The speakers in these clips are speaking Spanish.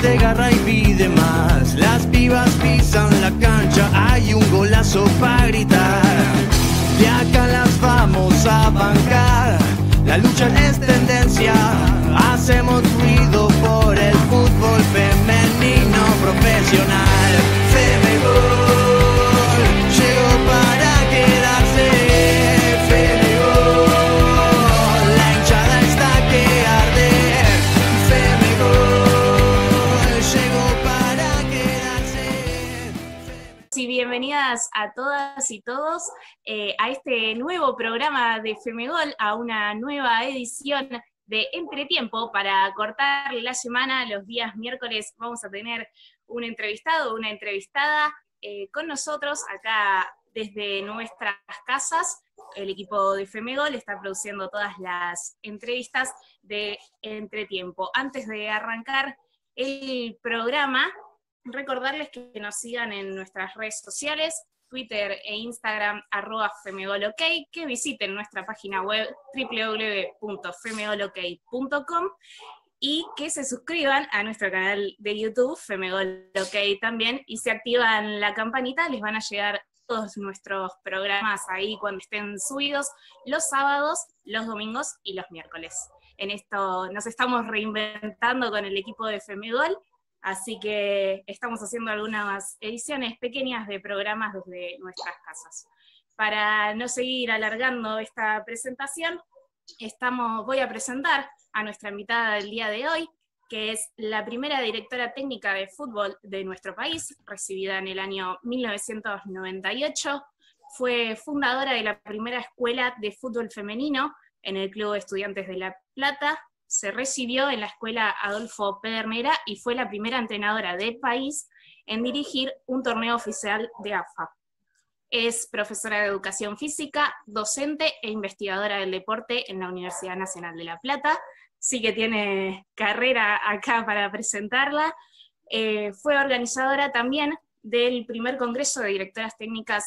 mete garra y pide más. Las pibas pisan la cancha, hay un golazo para gritar. De acá las vamos a bancar, la lucha es tendencia. Hacemos ruido por el fútbol femenino profesional. Femegol llegó para quedarse. Femegol, la hinchada está que arde. Femegol llegó para quedarse. Y bienvenidas a todas y todos a este nuevo programa de Femegol, a una nueva edición de Entretiempo. Para cortar la semana, los días miércoles vamos a tener un entrevistado, una entrevistada con nosotros acá desde nuestras casas. El equipo de Femegol está produciendo todas las entrevistas de Entretiempo. Antes de arrancar el programa, recordarles que nos sigan en nuestras redes sociales, Twitter e Instagram, @femegolok, que visiten nuestra página web www.femegolok.com y que se suscriban a nuestro canal de YouTube, Femegolok también, y si activan la campanita les van a llegar todos nuestros programas ahí cuando estén subidos, los sábados, los domingos y los miércoles. En esto nos estamos reinventando con el equipo de Femegol, así que estamos haciendo algunas ediciones pequeñas de programas desde nuestras casas. Para no seguir alargando esta presentación, voy a presentar a nuestra invitada del día de hoy, que es la primera directora técnica de fútbol de nuestro país, recibida en el año 1998. Fue fundadora de la primera escuela de fútbol femenino en el Club de Estudiantes de La Plata. Se recibió en la escuela Adolfo Pedernera y fue la primera entrenadora del país en dirigir un torneo oficial de AFA. Es profesora de educación física, docente e investigadora del deporte en la Universidad Nacional de La Plata. Sí que tiene carrera acá para presentarla. Fue organizadora también del primer Congreso de Directoras Técnicas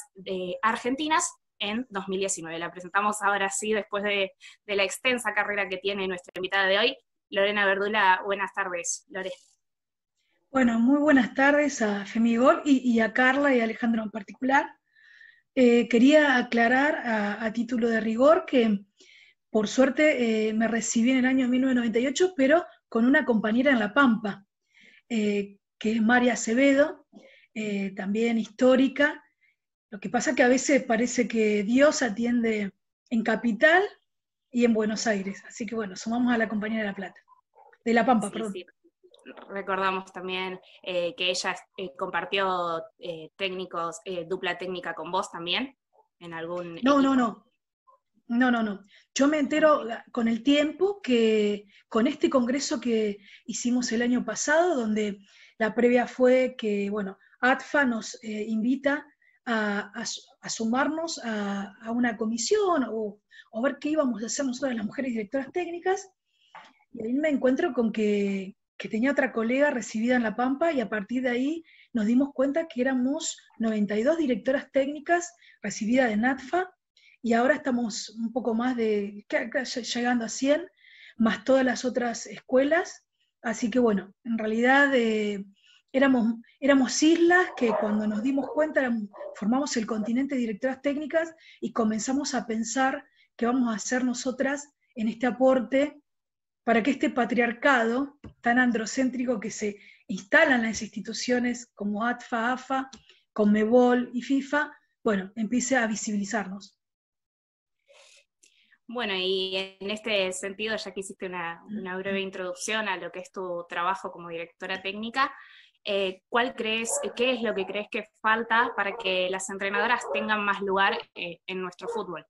Argentinas en 2019. La presentamos ahora sí, después de la extensa carrera que tiene nuestra invitada de hoy, Lorena Verdula. Buenas tardes, Lore. Bueno, muy buenas tardes a Femegol y a Carla y a Alejandro en particular. Quería aclarar a título de rigor que, por suerte, me recibí en el año 1998, pero con una compañera en La Pampa, que es María Acevedo, también histórica. Lo que pasa que a veces parece que Dios atiende en Capital y en Buenos Aires. Así que bueno, sumamos a la compañera de La Plata. De La Pampa, Sí, perdón. sí. Recordamos también que ella compartió dupla técnica con vos también, en algún equipo. No. Yo me entero con el tiempo que con este congreso que hicimos el año pasado, donde la previa fue que, bueno, ATFA nos invita a sumarnos a una comisión o ver qué íbamos a hacer nosotras las mujeres directoras técnicas, y ahí me encuentro con que tenía otra colega recibida en La Pampa, y a partir de ahí nos dimos cuenta que éramos 92 directoras técnicas recibidas en ATFA, y ahora estamos un poco más llegando a 100, más todas las otras escuelas. Así que bueno, en realidad éramos islas que cuando nos dimos cuenta formamos el continente de directoras técnicas y comenzamos a pensar qué vamos a hacer nosotras en este aporte para que este patriarcado tan androcéntrico que se instala en las instituciones como ATFA, AFA, Conmebol y FIFA, bueno, empiece a visibilizarnos. Bueno, y en este sentido, ya que hiciste una breve introducción a lo que es tu trabajo como directora técnica, ¿qué es lo que crees que falta para que las entrenadoras tengan más lugar en nuestro fútbol?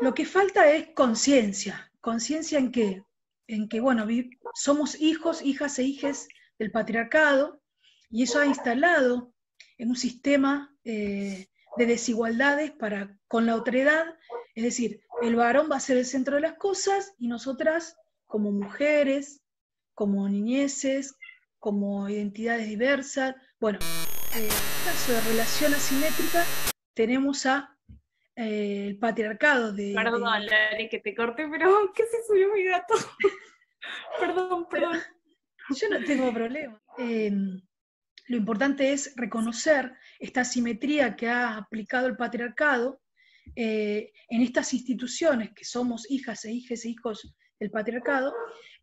Lo que falta es conciencia. ¿Conciencia en qué? En que, bueno, somos hijos, hijas e hijes del patriarcado, y eso ha instalado en un sistema de desigualdades con la otredad. Es decir, el varón va a ser el centro de las cosas y nosotras, como mujeres, como niñeces, como identidades diversas, bueno, en el caso de relación asimétrica, tenemos el patriarcado Perdón, Lore, que te corté, pero que se subió mi gato. Perdón. Yo no tengo problema. Lo importante es reconocer esta asimetría que ha aplicado el patriarcado en estas instituciones que somos hijas e hijos del patriarcado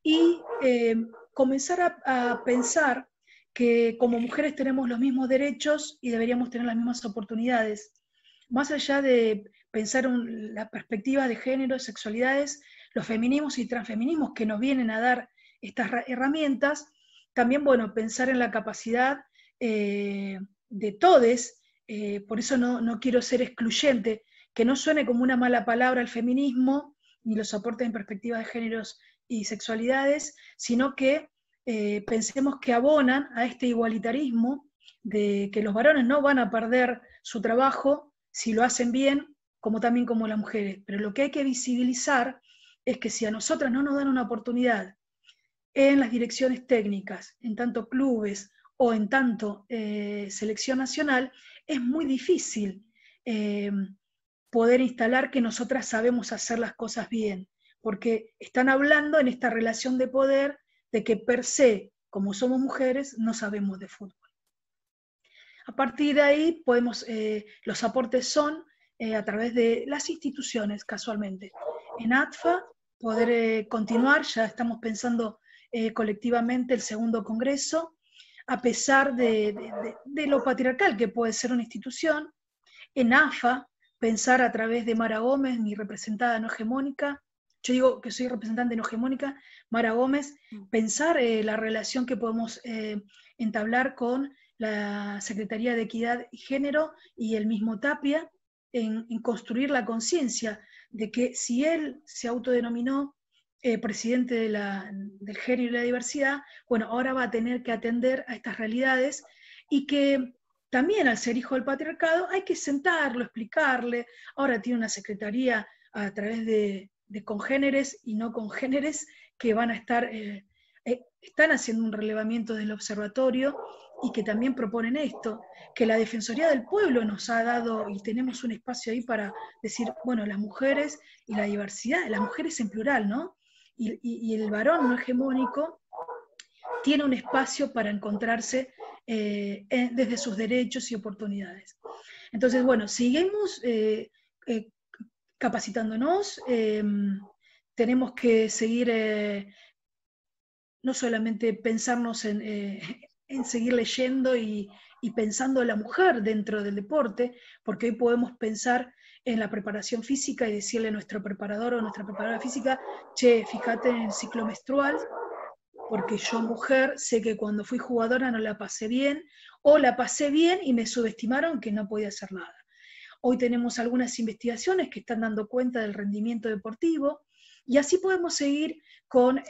y comenzar a pensar que como mujeres tenemos los mismos derechos y deberíamos tener las mismas oportunidades. Más allá de pensar en la perspectiva de género, sexualidades, los feminismos y transfeminismos que nos vienen a dar estas herramientas, también, bueno, pensar en la capacidad de todes, por eso no quiero ser excluyente, que no suene como una mala palabra el feminismo, ni los aportes en perspectiva de géneros y sexualidades, sino que pensemos que abonan a este igualitarismo de que los varones no van a perder su trabajo si lo hacen bien, como también como las mujeres. Pero lo que hay que visibilizar es que si a nosotras no nos dan una oportunidad en las direcciones técnicas, en tanto clubes o en tanto selección nacional, es muy difícil poder instalar que nosotras sabemos hacer las cosas bien, porque están hablando en esta relación de poder de que per se, como somos mujeres, no sabemos de fútbol. A partir de ahí, los aportes son a través de las instituciones, casualmente. En ATFA, poder continuar, ya estamos pensando colectivamente el segundo congreso, a pesar de lo patriarcal que puede ser una institución. En AFA, pensar a través de Mara Gómez, mi representada no hegemónica, yo digo que soy representante no hegemónica, Mara Gómez, pensar la relación que podemos entablar con la Secretaría de Equidad y Género y el mismo Tapia, en construir la conciencia de que si él se autodenominó presidente del género y la diversidad, bueno, ahora va a tener que atender a estas realidades y que también al ser hijo del patriarcado hay que sentarlo, explicarle. Ahora tiene una secretaría a través de congéneres y no congéneres que van a estar, están haciendo un relevamiento del observatorio y que también proponen esto, que la Defensoría del Pueblo nos ha dado, y tenemos un espacio ahí para decir, bueno, las mujeres y la diversidad, las mujeres en plural, ¿no? Y el varón no hegemónico tiene un espacio para encontrarse desde sus derechos y oportunidades. Entonces, bueno, seguimos capacitándonos, tenemos que seguir, no solamente pensarnos en seguir leyendo y pensando a la mujer dentro del deporte, porque hoy podemos pensar en la preparación física y decirle a nuestro preparador o nuestra preparadora física, che, fíjate en el ciclo menstrual, porque yo mujer sé que cuando fui jugadora no la pasé bien, o la pasé bien y me subestimaron que no podía hacer nada. Hoy tenemos algunas investigaciones que están dando cuenta del rendimiento deportivo, y así podemos seguir con,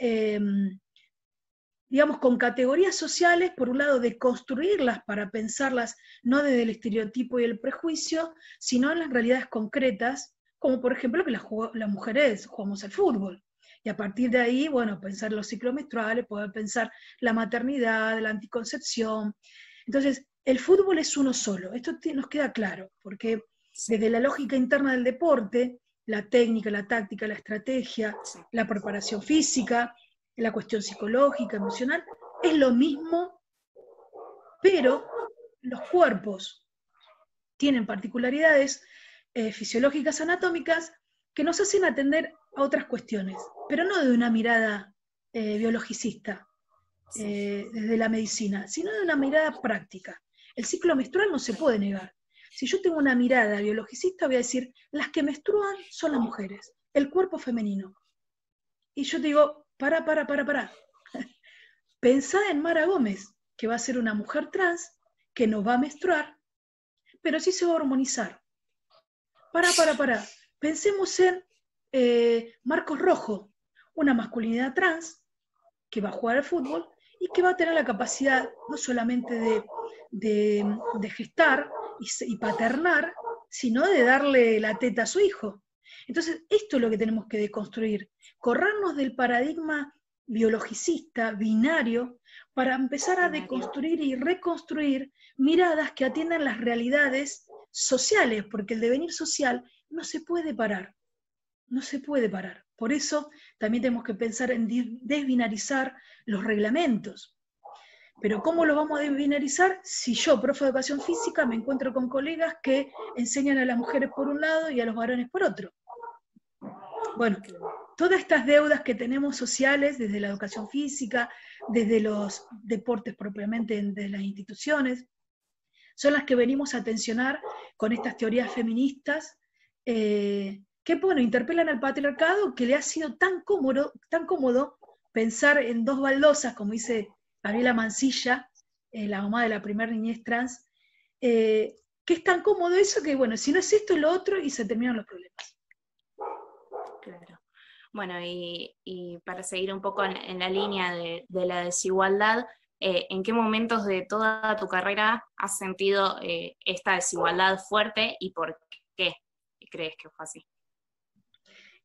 digamos, con categorías sociales, por un lado de construirlas para pensarlas no desde el estereotipo y el prejuicio, sino en las realidades concretas, como por ejemplo que las mujeres jugamos al fútbol. Y a partir de ahí, bueno, pensar los ciclos menstruales, poder pensar la maternidad, la anticoncepción. Entonces, el fútbol es uno solo, esto nos queda claro, porque desde la lógica interna del deporte, la técnica, la táctica, la estrategia, la preparación física, la cuestión psicológica, emocional, es lo mismo, pero los cuerpos tienen particularidades fisiológicas, anatómicas, que nos hacen atender a otras cuestiones, pero no de una mirada biologicista, desde la medicina, sino de una mirada práctica. El ciclo menstrual no se puede negar. Si yo tengo una mirada biologicista, voy a decir, las que menstruan son las mujeres, el cuerpo femenino. Y yo te digo, pará. Pensá en Mara Gómez, que va a ser una mujer trans, que no va a menstruar, pero sí se va a hormonizar. Pará. Pensemos en Marcos Rojo, una masculinidad trans, que va a jugar al fútbol, y que va a tener la capacidad no solamente de gestar y paternar, sino de darle la teta a su hijo. Entonces, esto es lo que tenemos que deconstruir, corrernos del paradigma biologicista, binario, para empezar a deconstruir y reconstruir miradas que atiendan las realidades sociales, porque el devenir social no se puede parar, no se puede parar. Por eso también tenemos que pensar en desbinarizar los reglamentos. Pero ¿cómo lo vamos a desbinarizar? Si yo, profe de educación física, me encuentro con colegas que enseñan a las mujeres por un lado y a los varones por otro. Bueno, todas estas deudas que tenemos sociales, desde la educación física, desde los deportes propiamente de las instituciones, son las que venimos a tensionar con estas teorías feministas, que bueno, interpelan al patriarcado, que le ha sido tan cómodo pensar en dos baldosas, como dice Gabriela Mansilla, la mamá de la primera niñez trans, que es tan cómodo eso que, bueno, si no es esto es lo otro, y se terminan los problemas. Claro. Bueno, y para seguir un poco en la línea de la desigualdad, ¿en qué momentos de toda tu carrera has sentido esta desigualdad fuerte y por qué crees que fue así?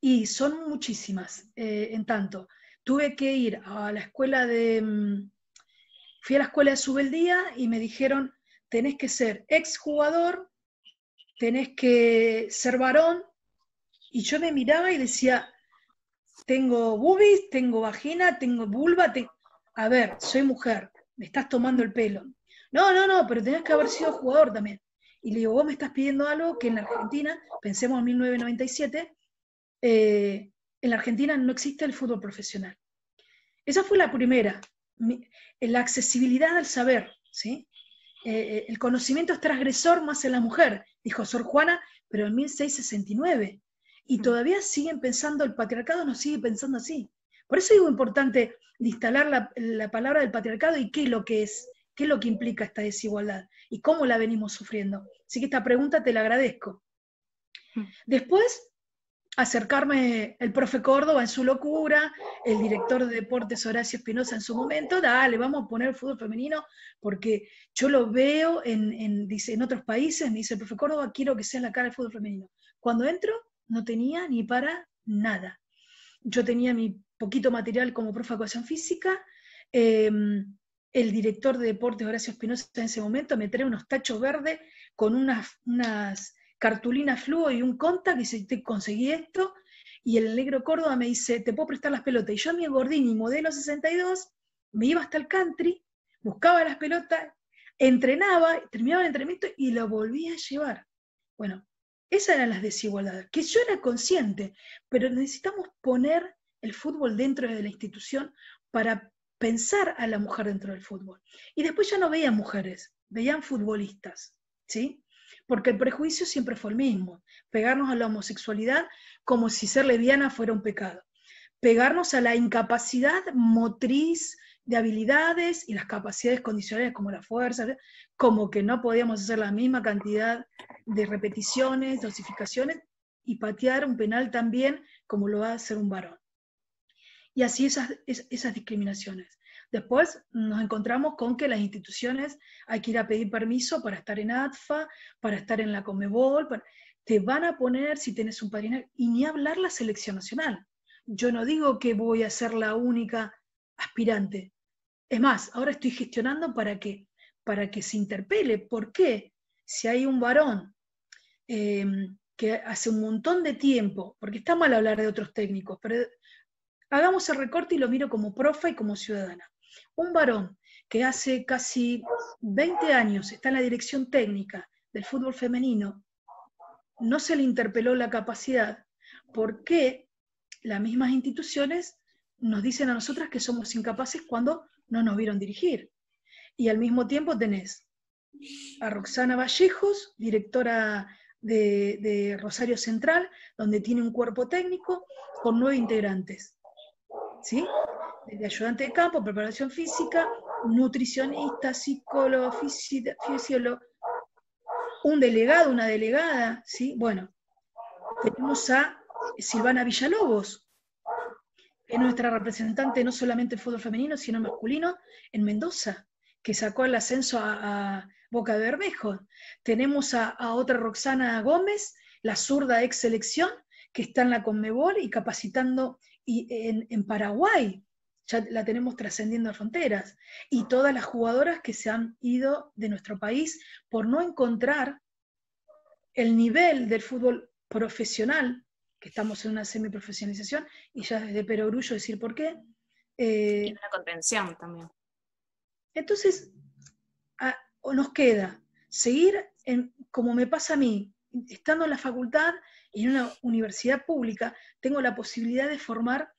Y son muchísimas, en tanto. Tuve que ir a la escuela fui a la escuela de Subeldía y me dijeron, tenés que ser exjugador, tenés que ser varón, y yo me miraba y decía, tengo boobies, tengo vagina, tengo vulva, a ver, soy mujer, me estás tomando el pelo. No, pero tenés que haber sido jugador también. Y le digo, vos me estás pidiendo algo que en la Argentina, pensemos en 1997, en la Argentina no existe el fútbol profesional. Esa fue la primera, la accesibilidad al saber, ¿sí? El conocimiento es transgresor más en la mujer, dijo Sor Juana, pero en 1669. Y todavía siguen pensando, el patriarcado nos sigue pensando así. Por eso digo importante instalar la palabra del patriarcado y qué es lo que es, qué es lo que implica esta desigualdad y cómo la venimos sufriendo. Así que esta pregunta te la agradezco. Después, acercarme el profe Córdoba en su locura, el director de deportes Horacio Espinosa en su momento, dale, vamos a poner fútbol femenino, porque yo lo veo en otros países, me dice el profe Córdoba, quiero que sea la cara del fútbol femenino. Cuando entro, no tenía ni para nada. Yo tenía mi poquito material como profe de educación física, el director de deportes Horacio Espinosa en ese momento me trae unos tachos verdes con unas cartulinas fluo y un contact, y dice, te conseguí esto, y el negro Córdoba me dice, te puedo prestar las pelotas, y yo mi Gordini modelo 62, me iba hasta el country, buscaba las pelotas, entrenaba, terminaba el entrenamiento y lo volvía a llevar. Bueno, esas eran las desigualdades, que yo era consciente, pero necesitamos poner el fútbol dentro de la institución para pensar a la mujer dentro del fútbol. Y después ya no veían mujeres, veían futbolistas, ¿sí? Porque el prejuicio siempre fue el mismo, pegarnos a la homosexualidad como si ser lesbiana fuera un pecado, pegarnos a la incapacidad motriz de habilidades y las capacidades condicionales como la fuerza, como que no podíamos hacer la misma cantidad de repeticiones, dosificaciones, y patear un penal también como lo va a hacer un varón. Y así esas discriminaciones. Después nos encontramos con que las instituciones hay que ir a pedir permiso para estar en ATFA, para estar en la Conmebol, te van a poner si tenés un padrinaje, y ni hablar la selección nacional. Yo no digo que voy a ser la única aspirante. Es más, ahora estoy gestionando para que se interpele. ¿Por qué? Si hay un varón que hace un montón de tiempo, porque está mal hablar de otros técnicos, pero hagamos el recorte y lo miro como profe y como ciudadana. Un varón que hace casi 20 años está en la dirección técnica del fútbol femenino, no se le interpeló la capacidad, porque las mismas instituciones nos dicen a nosotras que somos incapaces cuando no nos vieron dirigir. Y al mismo tiempo tenés a Roxana Vallejos, directora de Rosario Central, donde tiene un cuerpo técnico con 9 integrantes. ¿Sí? Desde ayudante de campo, preparación física, nutricionista, psicólogo, fisiólogo, un delegado, una delegada, ¿sí? Bueno, tenemos a Silvana Villalobos, que es nuestra representante no solamente en fútbol femenino, sino masculino, en Mendoza, que sacó el ascenso a Boca de Bermejo. Tenemos a otra Roxana Gómez, la zurda ex selección, que está en la Conmebol y capacitando en Paraguay, ya la tenemos trascendiendo fronteras, y todas las jugadoras que se han ido de nuestro país por no encontrar el nivel del fútbol profesional que estamos en una semiprofesionalización, y ya desde perogrullo decir por qué. Y una contención también. Entonces, o nos queda seguir, como me pasa a mí, estando en la facultad y en una universidad pública, tengo la posibilidad de formar,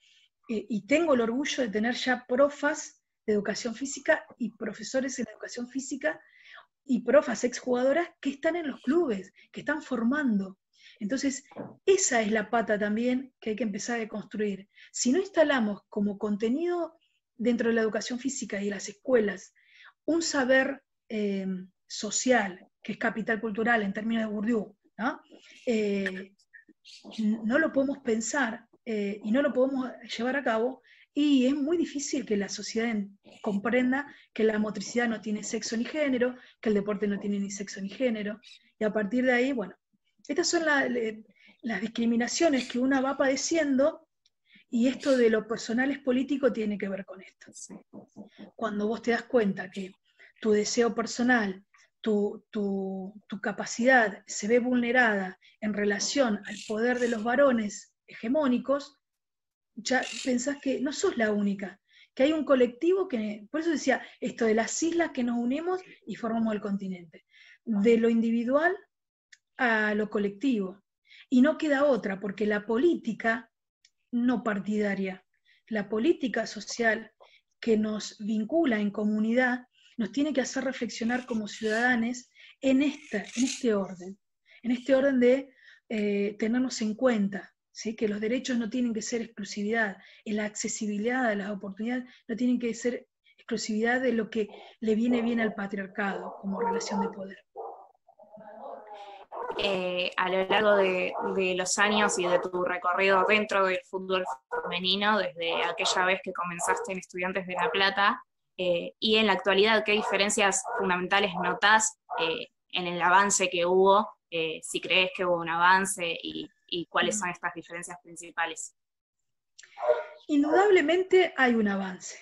y tengo el orgullo de tener ya profas de educación física y profesores en educación física y profas exjugadoras que están en los clubes, que están formando. Entonces, esa es la pata también que hay que empezar a construir. Si no instalamos como contenido dentro de la educación física y de las escuelas un saber social, que es capital cultural en términos de Bourdieu, ¿no? No lo podemos pensar y no lo podemos llevar a cabo, y es muy difícil que la sociedad comprenda que la motricidad no tiene sexo ni género, que el deporte no tiene ni sexo ni género, y a partir de ahí, bueno, estas son las discriminaciones que uno va padeciendo, y esto de lo personal es político tiene que ver con esto. Cuando vos te das cuenta que tu deseo personal, tu capacidad se ve vulnerada en relación al poder de los varones hegemónicos, ya pensás que no sos la única, que hay un colectivo que, por eso decía, esto de las islas que nos unimos y formamos el continente, de lo individual a lo colectivo, y no queda otra, porque la política no partidaria, la política social que nos vincula en comunidad, nos tiene que hacer reflexionar como ciudadanos en este orden de tenernos en cuenta, ¿sí? Que los derechos no tienen que ser exclusividad, en la accesibilidad de las oportunidades no tienen que ser exclusividad de lo que le viene bien al patriarcado como relación de poder. A lo largo de los años y de tu recorrido dentro del fútbol femenino, desde aquella vez que comenzaste en Estudiantes de La Plata, y en la actualidad, ¿qué diferencias fundamentales notás en el avance que hubo? Si crees que hubo un avance y cuáles son estas diferencias principales. Indudablemente hay un avance.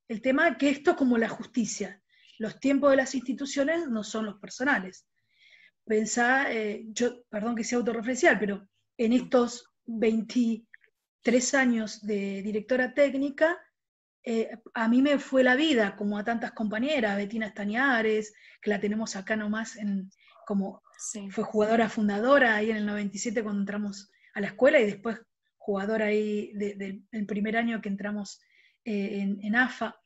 El tema es que esto es como la justicia. Los tiempos de las instituciones no son los personales. Pensá, perdón que sea autorreferencial, pero en estos 23 años de directora técnica, a mí me fue la vida, como a tantas compañeras, Bettina Estañares, que la tenemos acá nomás, fue jugadora fundadora ahí en el 97 cuando entramos a la escuela, y después jugadora ahí del primer año que entramos en AFA.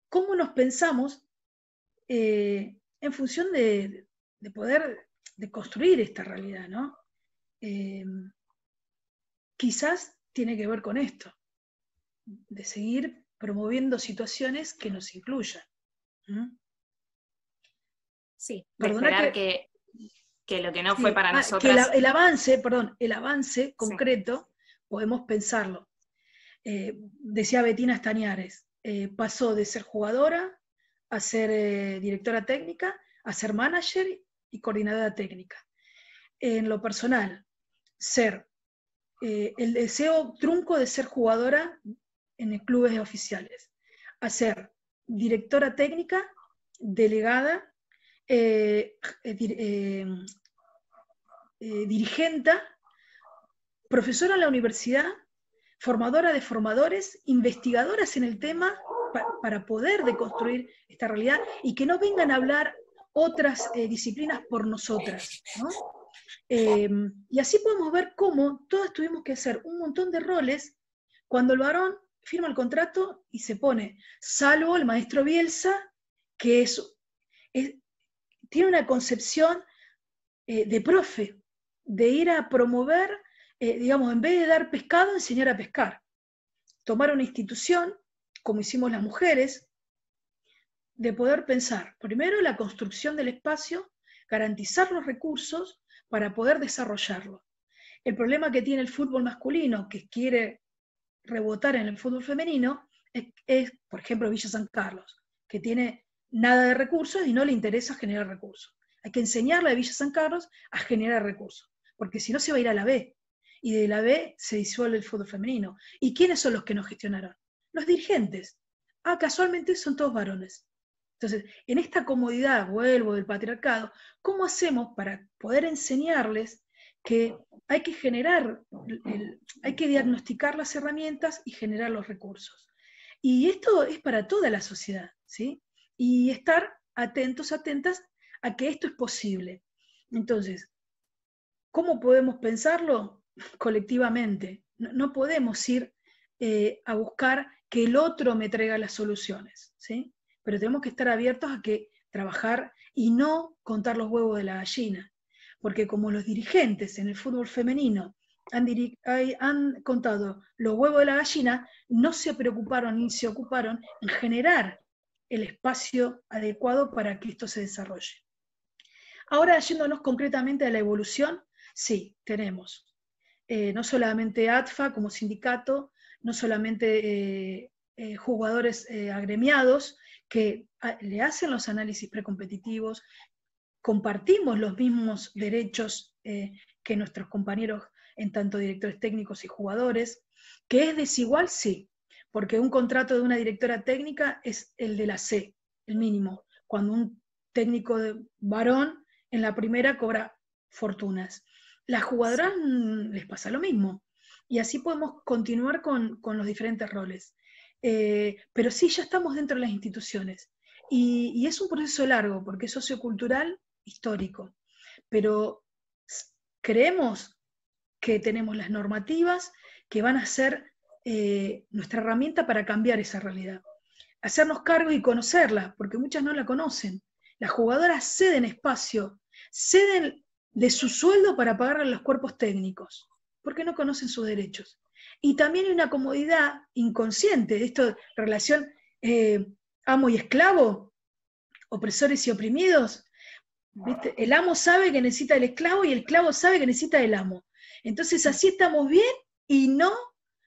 ¿Cómo nos pensamos en función de poder de construir esta realidad, ¿no? Quizás tiene que ver con esto, de seguir promoviendo situaciones que nos incluyan. Sí, de esperar que lo que no fue para nosotras... Que el avance concreto, podemos pensarlo. Decía Bettina Estañares, pasó de ser jugadora a ser directora técnica, a ser manager y coordinadora técnica. En lo personal, el deseo trunco de ser jugadora en clubes oficiales, a ser directora técnica, delegada, dirigenta, profesora en la universidad, formadora de formadores, investigadoras en el tema para poder deconstruir esta realidad y que no vengan a hablar otras disciplinas por nosotras, ¿no? Y así podemos ver cómo todas tuvimos que hacer un montón de roles cuando el varón firma el contrato y se pone, salvo el maestro Bielsa, que tiene una concepción de profe, de ir a promover, digamos, en vez de dar pescado, enseñar a pescar. Tomar una institución, como hicimos las mujeres, de poder pensar, primero, la construcción del espacio, garantizar los recursos para poder desarrollarlo. El problema que tiene el fútbol masculino, que quiere rebotar en el fútbol femenino, es, por ejemplo, Villa San Carlos, que tiene nada de recursos y no le interesa generar recursos. Hay que enseñarle a Villa San Carlos a generar recursos, porque si no se va a ir a la B, y de la B se disuelve el fútbol femenino. ¿Y quiénes son los que nos gestionaron? Los dirigentes. Casualmente son todos varones. Entonces, en esta comodidad, vuelvo, del patriarcado, ¿cómo hacemos para poder enseñarles que hay que generar, hay que diagnosticar las herramientas y generar los recursos. Y esto es para toda la sociedad, ¿sí? Y estar atentos, atentas a que esto es posible. Entonces, ¿cómo podemos pensarlo? Colectivamente. No podemos ir a buscar que el otro me traiga las soluciones, ¿sí? Pero tenemos que estar abiertos a que trabajar y no contar los huevos de la gallina. Porque como los dirigentes en el fútbol femenino han contado los huevos de la gallina, no se preocuparon ni se ocuparon en generar el espacio adecuado para que esto se desarrolle. Ahora, yéndonos concretamente a la evolución, sí, tenemos no solamente ATFA como sindicato, no solamente jugadores agremiados que le hacen los análisis precompetitivos, compartimos los mismos derechos que nuestros compañeros en tanto directores técnicos y jugadores, que es desigual, sí, porque un contrato de una directora técnica es el de la C, el mínimo, cuando un técnico varón en la primera cobra fortunas. Las jugadoras les pasa lo mismo, y así podemos continuar con los diferentes roles. Pero sí, ya estamos dentro de las instituciones, y es un proceso largo, porque es sociocultural, histórico, pero creemos que tenemos las normativas que van a ser nuestra herramienta para cambiar esa realidad. Hacernos cargo y conocerla, porque muchas no la conocen. Las jugadoras ceden espacio, ceden de su sueldo para pagarle a los cuerpos técnicos, porque no conocen sus derechos. Y también hay una comodidad inconsciente de esta relación amo y esclavo, opresores y oprimidos. ¿Viste? El amo sabe que necesita el esclavo y el esclavo sabe que necesita el amo. Entonces así estamos bien y no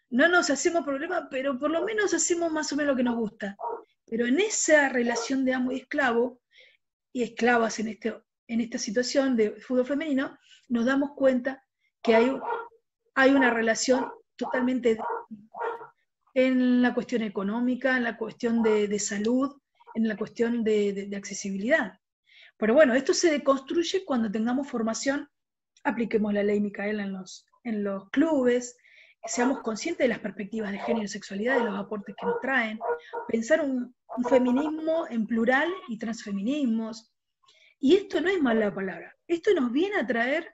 nos hacemos problema, pero por lo menos hacemos más o menos lo que nos gusta. Pero en esa relación de amo y esclavo, y esclavas en esta situación de fútbol femenino, nos damos cuenta que hay una relación totalmente en la cuestión económica, en la cuestión de salud, en la cuestión de accesibilidad. Pero bueno, esto se deconstruye cuando tengamos formación, apliquemos la ley Micaela en los clubes, seamos conscientes de las perspectivas de género y sexualidad, de los aportes que nos traen, pensar un feminismo en plural y transfeminismos. Y esto no es mala palabra, esto nos viene a traer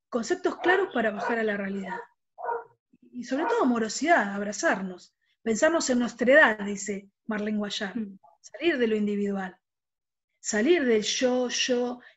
conceptos claros para bajar a la realidad. Y sobre todo amorosidad, abrazarnos, pensarnos en nuestra edad, dice Marlene Guayar. Salir de lo individual, salir del yo,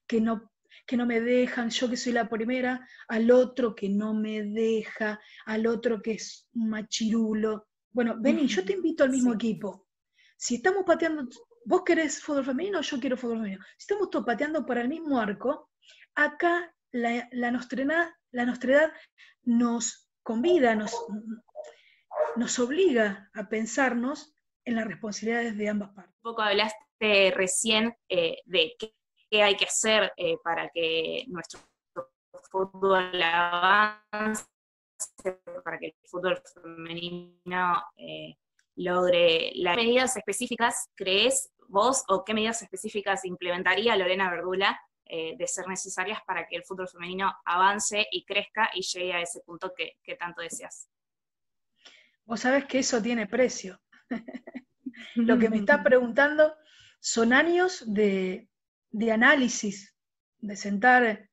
que no me dejan, yo que soy la primera, al otro que no me deja, al otro que es un machirulo. Bueno, vení, yo te invito al mismo equipo. Si estamos pateando, vos querés fútbol femenino, yo quiero fútbol femenino. Si estamos todos pateando para el mismo arco, acá la nostredad nos convida, nos obliga a pensarnos en las responsabilidades de ambas partes. Un poco hablaste recién de qué hay que hacer para que nuestro fútbol avance, para que el fútbol femenino logre las medidas específicas, ¿crees vos o qué medidas específicas implementaría Lorena Verdula de ser necesarias para que el fútbol femenino avance y crezca y llegue a ese punto que tanto deseas? Vos sabés que eso tiene precio. Lo que me estás preguntando son años de análisis, de sentar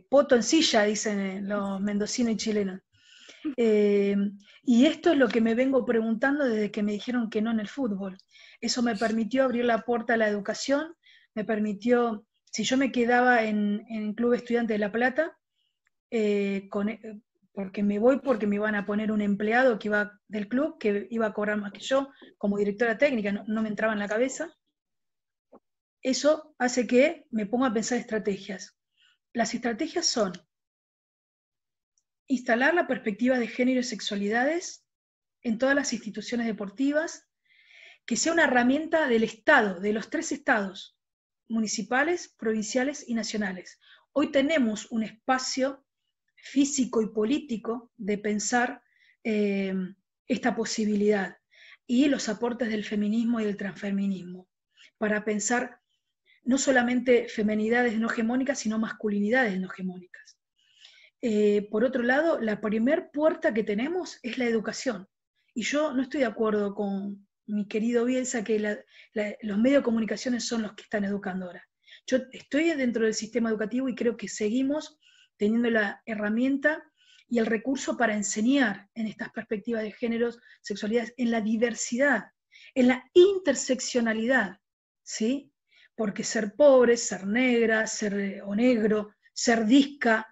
poto en silla, dicen los mendocinos y chilenos. Y esto es lo que me vengo preguntando desde que me dijeron que no en el fútbol. Eso me permitió abrir la puerta a la educación, me permitió, si yo me quedaba en Club Estudiante de La Plata, porque me iban a poner un empleado que iba del club, que iba a cobrar más que yo, como directora técnica, no me entraba en la cabeza. Eso hace que me ponga a pensar estrategias. Las estrategias son instalar la perspectiva de género y sexualidades en todas las instituciones deportivas, que sea una herramienta del Estado, de los 3 estados, municipales, provinciales y nacionales. Hoy tenemos un espacio físico y político de pensar esta posibilidad y los aportes del feminismo y del transfeminismo, para pensar no solamente femenidades no hegemónicas, sino masculinidades no hegemónicas. Por otro lado, la primer puerta que tenemos es la educación. Y yo no estoy de acuerdo con mi querido Bielsa que los medios de comunicación son los que están educando ahora. Yo estoy dentro del sistema educativo y creo que seguimos teniendo la herramienta y el recurso para enseñar en estas perspectivas de géneros, sexualidades, en la diversidad, en la interseccionalidad, ¿sí? Porque ser pobre, ser negra, ser o negro, ser disca,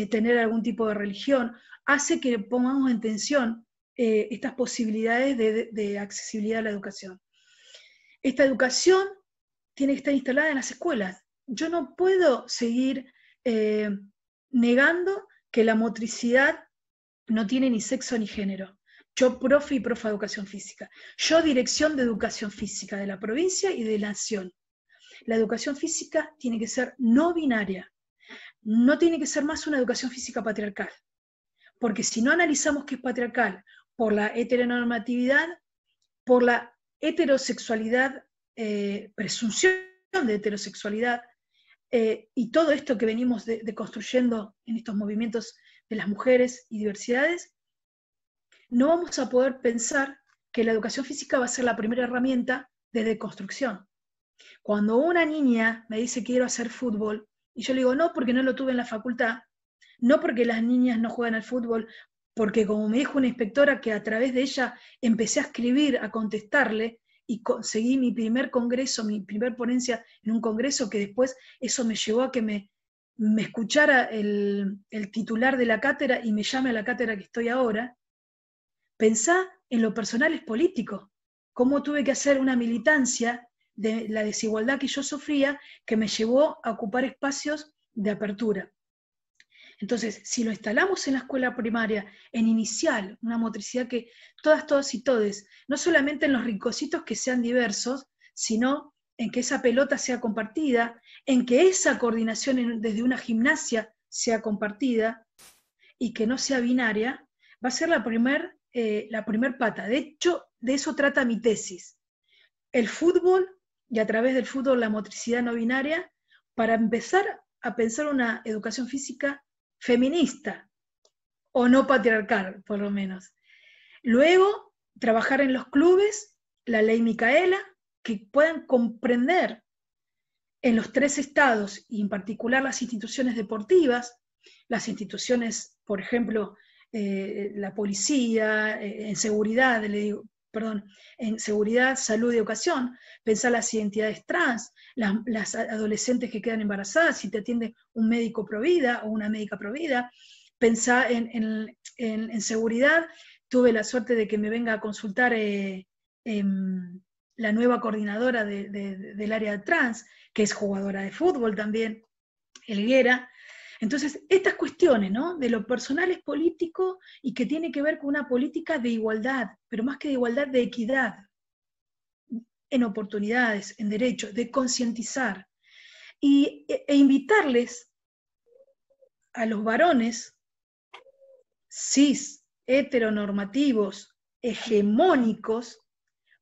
tener algún tipo de religión, hace que pongamos en tensión estas posibilidades de accesibilidad a la educación. Esta educación tiene que estar instalada en las escuelas. Yo no puedo seguir negando que la motricidad no tiene ni sexo ni género. Yo profe y profa de educación física. Yo dirección de educación física de la provincia y de la nación. La educación física tiene que ser no binaria. No tiene que ser más una educación física patriarcal. Porque si no analizamos qué es patriarcal por la heteronormatividad, por la heterosexualidad, presunción de heterosexualidad, y todo esto que venimos construyendo en estos movimientos de las mujeres y diversidades, no vamos a poder pensar que la educación física va a ser la primera herramienta de deconstrucción. Cuando una niña me dice quiero hacer fútbol, y yo le digo no porque no lo tuve en la facultad, no porque las niñas no juegan al fútbol, porque como me dijo una inspectora que a través de ella empecé a escribir, a contestarle, y conseguí mi primer congreso, mi primer ponencia en un congreso, que después eso me llevó a que me escuchara el titular de la cátedra y me llame a la cátedra que estoy ahora. Pensá en lo personal es político, cómo tuve que hacer una militancia de la desigualdad que yo sufría, que me llevó a ocupar espacios de apertura. Entonces, si lo instalamos en la escuela primaria, en inicial, una motricidad que todas y todes, no solamente en los rinconcitos que sean diversos, sino en que esa pelota sea compartida, en que esa coordinación desde una gimnasia sea compartida y que no sea binaria, va a ser la primer pata. De hecho, de eso trata mi tesis. El fútbol, y a través del fútbol la motricidad no binaria, para empezar a pensar una educación física feminista, o no patriarcal, por lo menos. Luego, trabajar en los clubes, la ley Micaela, que puedan comprender en los 3 estados, y en particular las instituciones deportivas, las instituciones, por ejemplo, la policía, en seguridad, en seguridad, salud y educación, pensar las identidades trans, las adolescentes que quedan embarazadas, si te atiende un médico provida o una médica provida, pensar en seguridad. Tuve la suerte de que me venga a consultar la nueva coordinadora del área trans, que es jugadora de fútbol también, Elguera. Entonces, estas cuestiones, ¿no?, de lo personal es político y que tiene que ver con una política de igualdad, pero más que de igualdad, de equidad, en oportunidades, en derechos, de concientizar, e invitarles a los varones cis, heteronormativos, hegemónicos,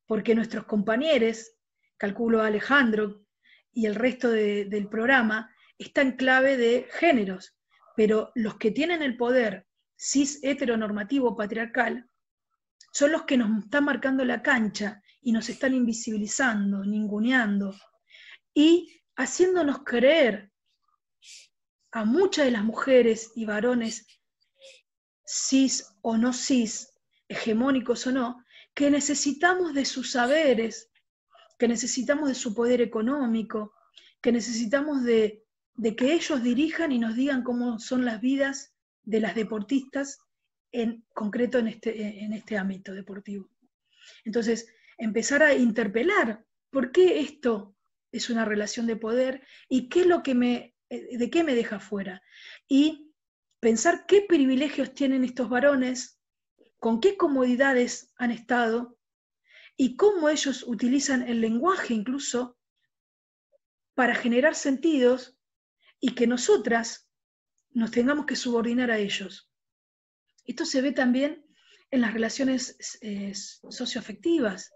porque nuestros compañeros, calculo a Alejandro y el resto del programa, está en clave de géneros, pero los que tienen el poder cis, heteronormativo, patriarcal, son los que nos están marcando la cancha y nos están invisibilizando, ninguneando, y haciéndonos creer a muchas de las mujeres y varones, cis o no cis, hegemónicos o no, que necesitamos de sus saberes, que necesitamos de su poder económico, que necesitamos de que ellos dirijan y nos digan cómo son las vidas de las deportistas, en concreto en este ámbito deportivo. Entonces, empezar a interpelar por qué esto es una relación de poder y qué es lo que de qué me deja fuera. Y pensar qué privilegios tienen estos varones, con qué comodidades han estado y cómo ellos utilizan el lenguaje incluso para generar sentidos y que nosotras nos tengamos que subordinar a ellos. Esto se ve también en las relaciones socioafectivas,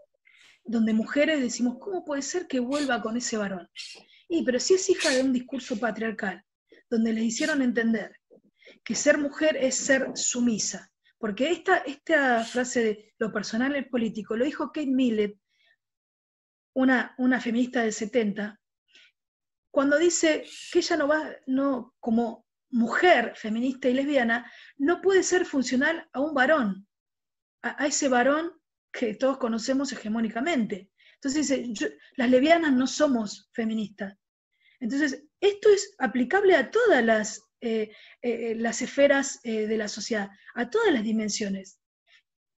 donde mujeres decimos, ¿cómo puede ser que vuelva con ese varón? Y pero si es hija de un discurso patriarcal, donde les hicieron entender que ser mujer es ser sumisa, porque esta frase de lo personal es político, lo dijo Kate Millett, una feminista del 70, cuando dice que ella no, como mujer feminista y lesbiana, no puede ser funcional a un varón, a ese varón que todos conocemos hegemónicamente. Entonces dice, las lesbianas no somos feministas. Entonces, esto es aplicable a todas las esferas de la sociedad, a todas las dimensiones.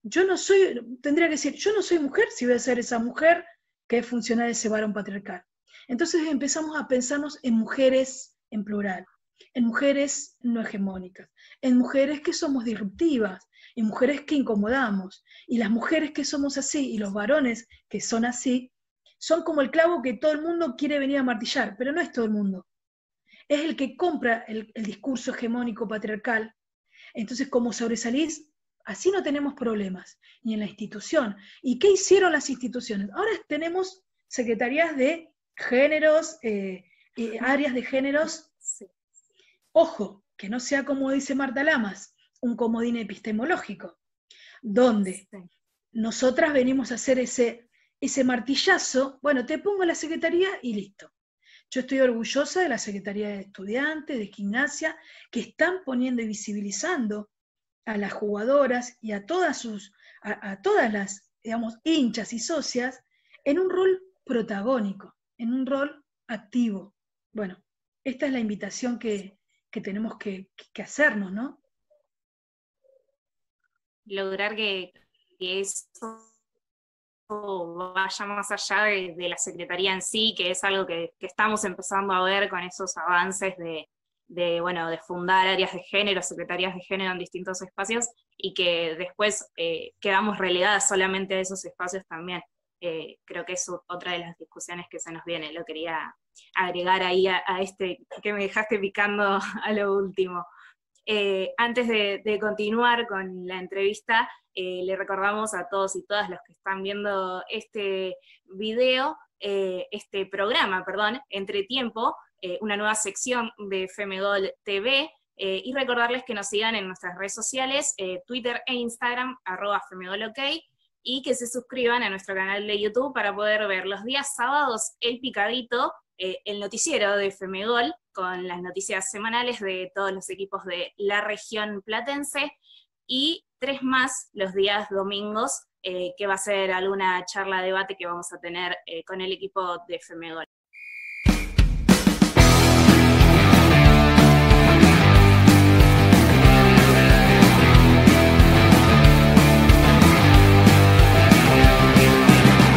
Tendría que decir, yo no soy mujer si voy a ser esa mujer que es funcional a ese varón patriarcal. Entonces empezamos a pensarnos en mujeres en plural, en mujeres no hegemónicas, en mujeres que somos disruptivas, en mujeres que incomodamos, y las mujeres que somos así, y los varones que son así, son como el clavo que todo el mundo quiere venir a martillar, pero no es todo el mundo. Es el que compra el discurso hegemónico patriarcal. Entonces, como sobresalís, así no tenemos problemas, ni en la institución. ¿Y qué hicieron las instituciones? Ahora tenemos secretarías de géneros, áreas de géneros. Sí. Ojo, que no sea como dice Marta Lamas, un comodín epistemológico, donde nosotras venimos a hacer ese martillazo, bueno, te pongo la secretaría y listo. Yo estoy orgullosa de la Secretaría de Estudiantes, de Gimnasia, que están poniendo y visibilizando a las jugadoras y a todas las, digamos, hinchas y socias en un rol protagónico, en un rol activo. Bueno, esta es la invitación que tenemos que hacernos, ¿no? Lograr que eso vaya más allá de la Secretaría en sí, que es algo que estamos empezando a ver con esos avances de fundar áreas de género, secretarías de género en distintos espacios, y que después quedamos relegadas solamente a esos espacios también. Creo que es otra de las discusiones que se nos viene. Lo quería agregar ahí a este que me dejaste picando a lo último. Antes de continuar con la entrevista, le recordamos a todos y todas los que están viendo este programa, Entretiempo, una nueva sección de Femegol TV, y recordarles que nos sigan en nuestras redes sociales, Twitter e Instagram, @femegolok, y que se suscriban a nuestro canal de YouTube para poder ver los días sábados El Picadito, el noticiero de Femegol, con las noticias semanales de todos los equipos de la región platense, y 3 más los días domingos, que va a ser alguna charla, debate que vamos a tener con el equipo de Femegol.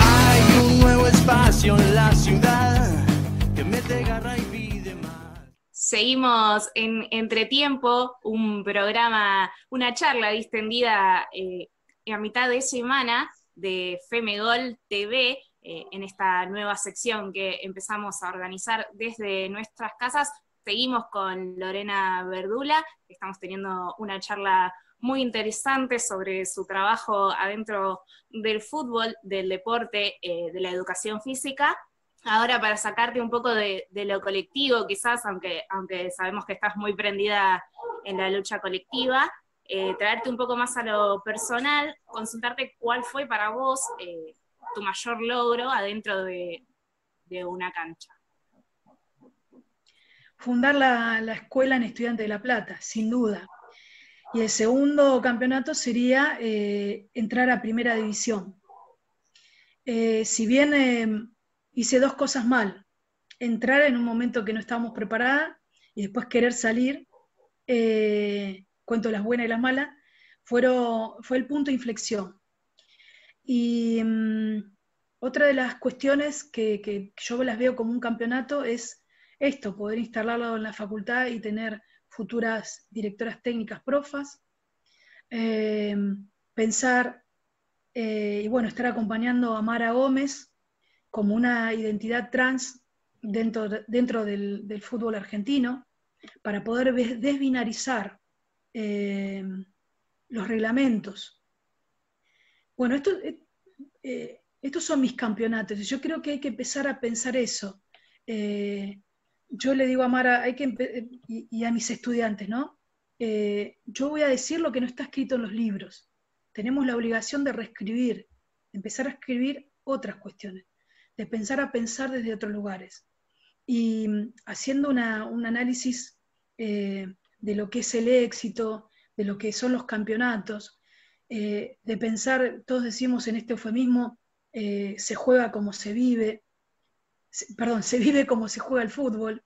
Hay un nuevo espacio en la ciudad que mete garra y pide más. Seguimos en Entretiempo, un programa, una charla distendida a mitad de semana de Femegol TV, en esta nueva sección que empezamos a organizar desde nuestras casas. Seguimos con Lorena Verdula, estamos teniendo una charla muy interesante sobre su trabajo adentro del fútbol, del deporte, de la educación física. Ahora, para sacarte un poco de lo colectivo, quizás, aunque sabemos que estás muy prendida en la lucha colectiva, traerte un poco más a lo personal, consultarte cuál fue para vos tu mayor logro adentro de una cancha. Fundar la escuela en Estudiantes de La Plata, sin duda. Y el segundo campeonato sería entrar a Primera División. Si bien hice 2 cosas mal: entrar en un momento que no estábamos preparadas y después querer salir, cuento las buenas y las malas, fue el punto de inflexión. Y otra de las cuestiones que yo las veo como un campeonato es esto, poder instalarlo en la facultad y tener futuras directoras técnicas profas, pensar y bueno, estar acompañando a Mara Gómez como una identidad trans dentro del fútbol argentino, para poder desbinarizar los reglamentos. Bueno, estos son mis campeonatos, y yo creo que hay que empezar a pensar eso, yo le digo a Mara, y a mis estudiantes, ¿no? Yo voy a decir lo que no está escrito en los libros. Tenemos la obligación de reescribir, empezar a escribir otras cuestiones, de pensar a pensar desde otros lugares. Y haciendo un análisis de lo que es el éxito, de lo que son los campeonatos, de pensar, todos decimos en este eufemismo, se juega como se vive, se vive como se juega el fútbol.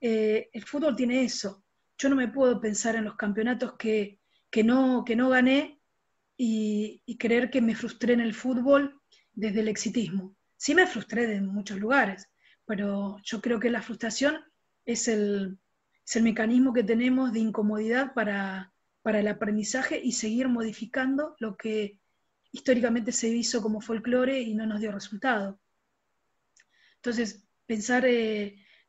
El fútbol tiene eso. Yo no me puedo pensar en los campeonatos que no gané y creer que me frustré en el fútbol desde el exitismo. Sí me frustré en muchos lugares, pero yo creo que la frustración es el mecanismo que tenemos de incomodidad para el aprendizaje y seguir modificando lo que históricamente se hizo como folclore y no nos dio resultado. Entonces, pensar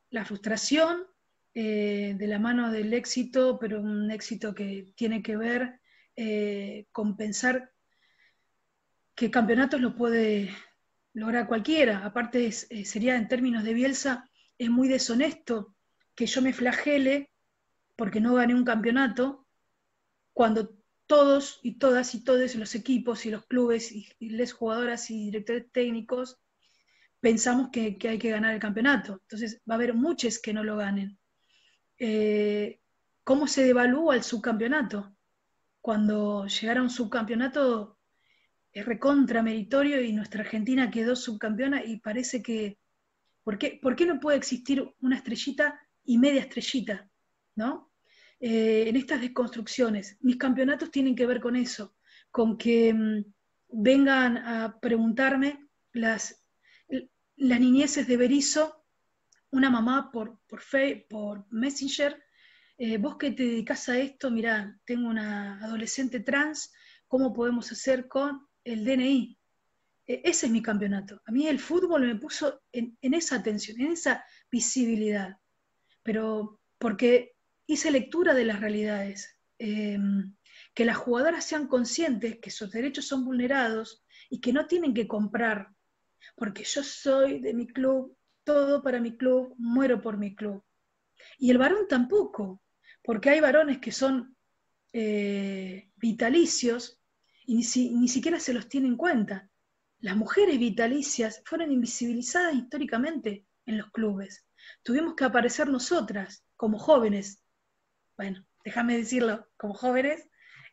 la frustración de la mano del éxito, pero un éxito que tiene que ver con pensar que campeonatos lo puede lograr cualquiera. Aparte, sería en términos de Bielsa, es muy deshonesto que yo me flagele porque no gané un campeonato, cuando todos y todas y todos los equipos y los clubes y las jugadoras y directores técnicos pensamos que hay que ganar el campeonato. Entonces va a haber muchos que no lo ganen. ¿Cómo se devalúa el subcampeonato? Cuando llegara a un subcampeonato es recontra meritorio y nuestra Argentina quedó subcampeona y parece que... ¿Por qué no puede existir una estrellita y media estrellita? ¿No? En estas desconstrucciones, mis campeonatos tienen que ver con eso, con que vengan a preguntarme las niñeces de Berisso, una mamá por Messenger, vos que te dedicás a esto, mirá, tengo una adolescente trans, ¿cómo podemos hacer con el DNI? Ese es mi campeonato. A mí el fútbol me puso en esa atención, en esa visibilidad, pero porque hice lectura de las realidades, que las jugadoras sean conscientes que sus derechos son vulnerados y que no tienen que comprar, porque yo soy de mi club, todo para mi club, muero por mi club. Y el varón tampoco, porque hay varones que son vitalicios y ni siquiera se los tiene en cuenta. Las mujeres vitalicias fueron invisibilizadas históricamente en los clubes. Tuvimos que aparecer nosotras, como jóvenes, bueno, déjame decirlo, como jóvenes,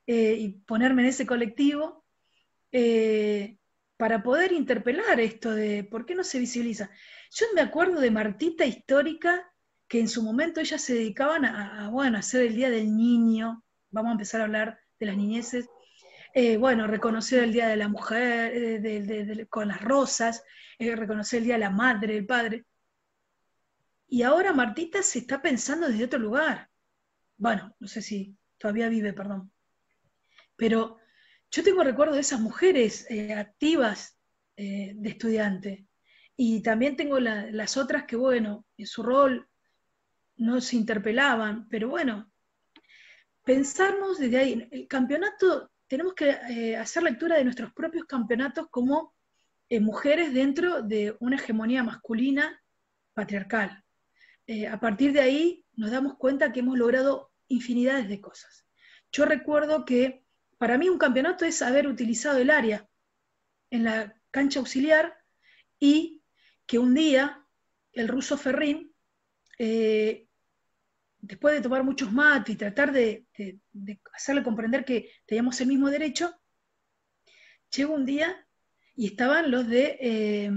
y ponerme en ese colectivo, para poder interpelar esto de por qué no se visibiliza. Yo me acuerdo de Martita histórica, que en su momento ellas se dedicaban a hacer el Día del Niño, vamos a empezar a hablar de las niñeces, reconocer el Día de la Mujer con las rosas, reconocer el Día de la Madre, del Padre. Y ahora Martita se está pensando desde otro lugar. Bueno, no sé si todavía vive, perdón. Pero yo tengo recuerdo de esas mujeres activas de estudiante. Y también tengo las otras que, bueno, en su rol no se interpelaban, pero bueno, pensarnos desde ahí. El campeonato, tenemos que hacer lectura de nuestros propios campeonatos como mujeres dentro de una hegemonía masculina patriarcal. A partir de ahí nos damos cuenta que hemos logrado infinidades de cosas. Yo recuerdo que para mí un campeonato es haber utilizado el área en la cancha auxiliar y que un día el ruso Ferrín, después de tomar muchos mates y tratar de hacerle comprender que teníamos el mismo derecho, llegó un día y estaban los de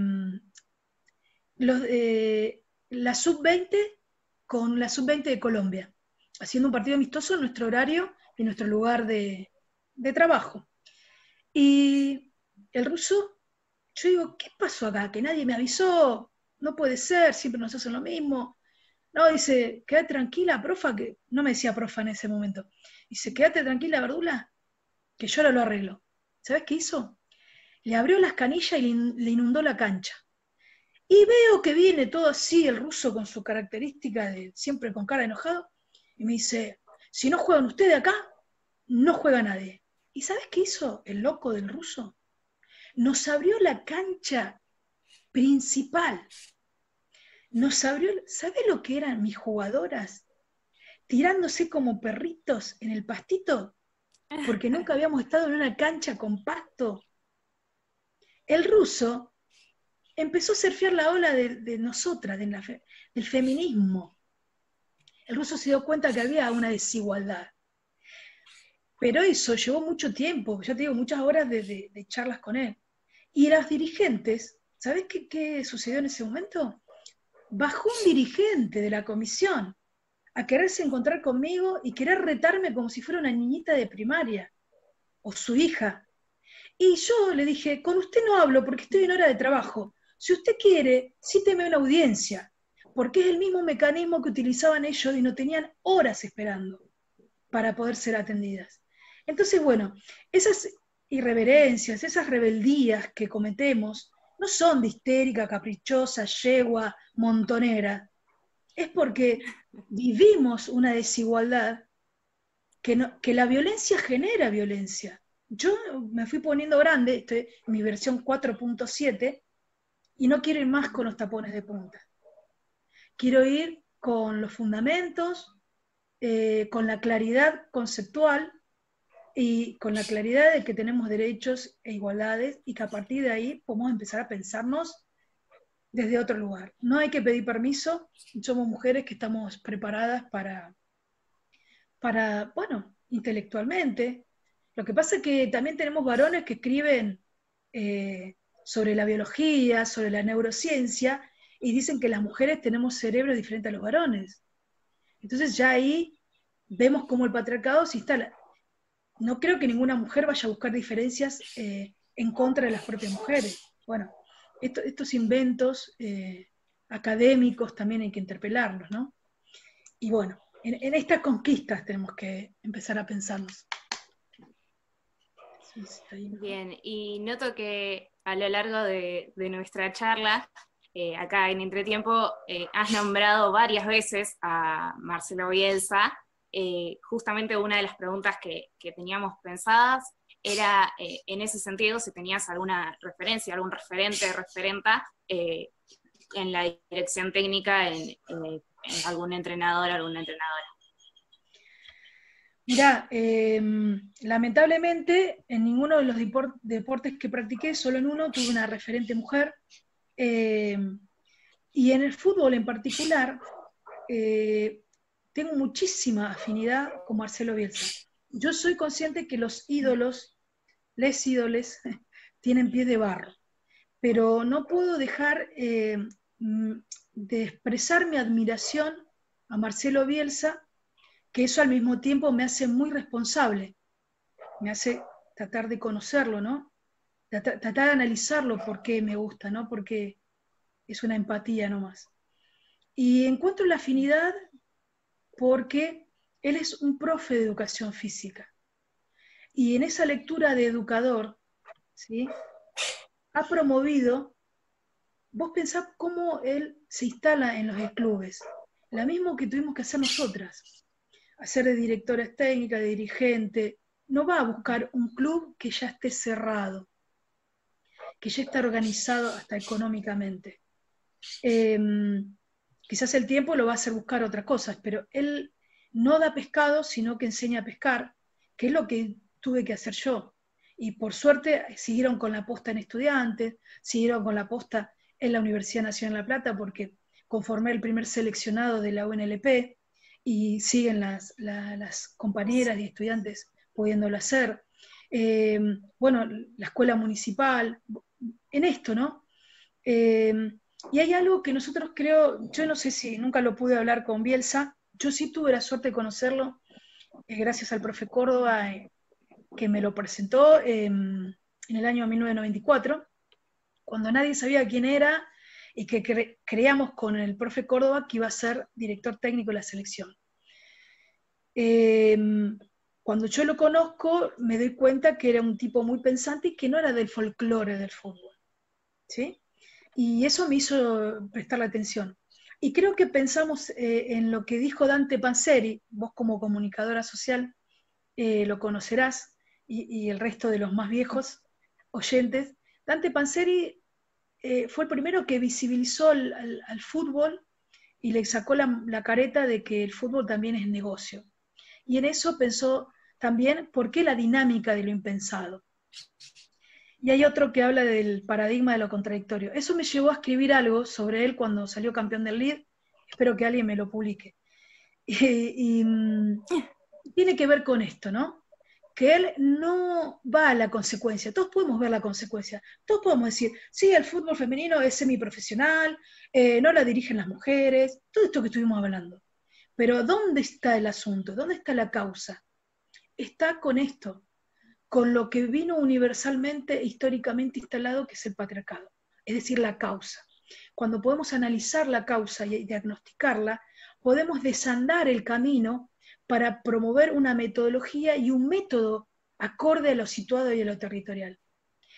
la sub-20 con la sub-20 de Colombia, haciendo un partido amistoso en nuestro horario y en nuestro lugar de trabajo. Y el ruso, yo digo, ¿qué pasó acá? Que nadie me avisó, no puede ser, siempre nos hacen lo mismo. No, dice, quédate tranquila, profa, que no me decía profa en ese momento. Dice, quédate tranquila, Verdula, que yo ahora lo arreglo. ¿Sabes qué hizo? Le abrió las canillas y le inundó la cancha. Y veo que viene todo así, el ruso con su característica de siempre con cara enojado, y me dice, si no juegan ustedes acá, no juega nadie. ¿Y sabes qué hizo el loco del ruso? Nos abrió la cancha principal. ¿Sabe lo que eran mis jugadoras? Tirándose como perritos en el pastito, porque nunca habíamos estado en una cancha con pasto. El ruso empezó a surfear la ola de nosotras, del feminismo. El ruso se dio cuenta que había una desigualdad. Pero eso llevó mucho tiempo, ya te digo, muchas horas de charlas con él. Y las dirigentes, ¿sabés qué sucedió en ese momento? Bajó un dirigente de la comisión a quererse encontrar conmigo y querer retarme como si fuera una niñita de primaria, o su hija. Y yo le dije, con usted no hablo porque estoy en hora de trabajo. Si usted quiere, cíteme una audiencia, porque es el mismo mecanismo que utilizaban ellos y no tenían horas esperando para poder ser atendidas. Entonces, bueno, esas irreverencias, esas rebeldías que cometemos, no son de histérica, caprichosa, yegua, montonera. Es porque vivimos una desigualdad que la violencia genera violencia. Yo me fui poniendo grande, estoy en mi versión 4.7, y no quiero ir más con los tapones de punta. Quiero ir con los fundamentos, con la claridad conceptual y con la claridad de que tenemos derechos e igualdades y que a partir de ahí podemos empezar a pensarnos desde otro lugar. No hay que pedir permiso, somos mujeres que estamos preparadas para bueno, intelectualmente. Lo que pasa es que también tenemos varones que escriben sobre la biología, sobre la neurociencia, y dicen que las mujeres tenemos cerebros diferentes a los varones. Entonces ya ahí vemos cómo el patriarcado se instala. No creo que ninguna mujer vaya a buscar diferencias en contra de las propias mujeres. Bueno, estos inventos académicos también hay que interpelarlos, ¿no? Y bueno, en estas conquistas tenemos que empezar a pensarnos. Bien, y noto que a lo largo de nuestra charla, acá en Entretiempo, has nombrado varias veces a Marcelo Bielsa. Justamente una de las preguntas que teníamos pensadas era, en ese sentido, si tenías alguna referencia, algún referenta en la dirección técnica, en algún entrenador, alguna entrenadora. Mirá, lamentablemente en ninguno de los deportes que practiqué, solo en uno tuve una referente mujer, y en el fútbol en particular tengo muchísima afinidad con Marcelo Bielsa. Yo soy consciente que los ídolos, les ídoles, tienen pies de barro, pero no puedo dejar de expresar mi admiración a Marcelo Bielsa, que eso al mismo tiempo me hace muy responsable, me hace tratar de conocerlo, ¿no? Tratar de analizarlo por qué me gusta, ¿no? Porque es una empatía nomás. Y encuentro la afinidad porque él es un profe de educación física. Y en esa lectura de educador, ¿sí?, ha promovido, vos pensás cómo él se instala en los clubes, lo mismo que tuvimos que hacer nosotras, hacer de directora técnica, de dirigente. No va a buscar un club que ya esté cerrado, que ya está organizado hasta económicamente. Quizás el tiempo lo va a hacer buscar otras cosas, pero él no da pescado, sino que enseña a pescar, que es lo que tuve que hacer yo. Y por suerte siguieron con la posta en Estudiantes, siguieron con la posta en la Universidad Nacional de La Plata, porque conformé el primer seleccionado de la UNLP, y siguen las compañeras y estudiantes pudiéndolo hacer. Bueno, la escuela municipal, en esto, ¿no? Y hay algo que nosotros creo, yo no sé si nunca lo pude hablar con Bielsa, yo sí tuve la suerte de conocerlo, gracias al profe Córdoba, que me lo presentó en el año 1994, cuando nadie sabía quién era, y que creíamos con el profe Córdoba que iba a ser director técnico de la selección. Cuando yo lo conozco, me doy cuenta que era un tipo muy pensante y que no era del folclore del fútbol, ¿sí? Y eso me hizo prestarle atención. Y creo que pensamos en lo que dijo Dante Panzeri, vos como comunicadora social lo conocerás, y el resto de los más viejos oyentes. Dante Panzeri fue el primero que visibilizó al fútbol y le sacó la careta de que el fútbol también es negocio. Y en eso pensó también por qué la dinámica de lo impensado. Y hay otro que habla del paradigma de lo contradictorio. Eso me llevó a escribir algo sobre él cuando salió campeón del Leeds. Espero que alguien me lo publique. Y tiene que ver con esto, ¿no? Que él no va a la consecuencia. Todos podemos ver la consecuencia. Todos podemos decir, sí, el fútbol femenino es semiprofesional, no la dirigen las mujeres, todo esto que estuvimos hablando. Pero ¿dónde está el asunto? ¿Dónde está la causa? Está con esto, con lo que vino universalmente, históricamente instalado, que es el patriarcado, es decir, la causa. Cuando podemos analizar la causa y diagnosticarla, podemos desandar el camino para promover una metodología y un método acorde a lo situado y a lo territorial.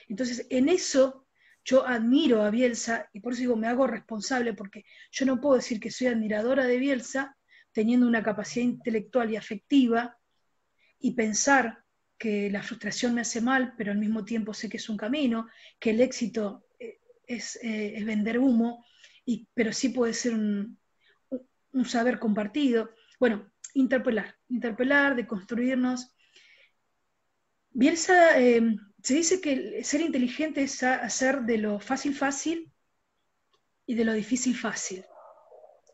Entonces, en eso yo admiro a Bielsa, y por eso digo, me hago responsable, porque yo no puedo decir que soy admiradora de Bielsa, teniendo una capacidad intelectual y afectiva, y pensar que la frustración me hace mal, pero al mismo tiempo sé que es un camino, que el éxito es vender humo, pero sí puede ser un saber compartido. Bueno, interpelar, deconstruirnos. Bielsa, se dice que ser inteligente es hacer de lo fácil fácil y de lo difícil fácil.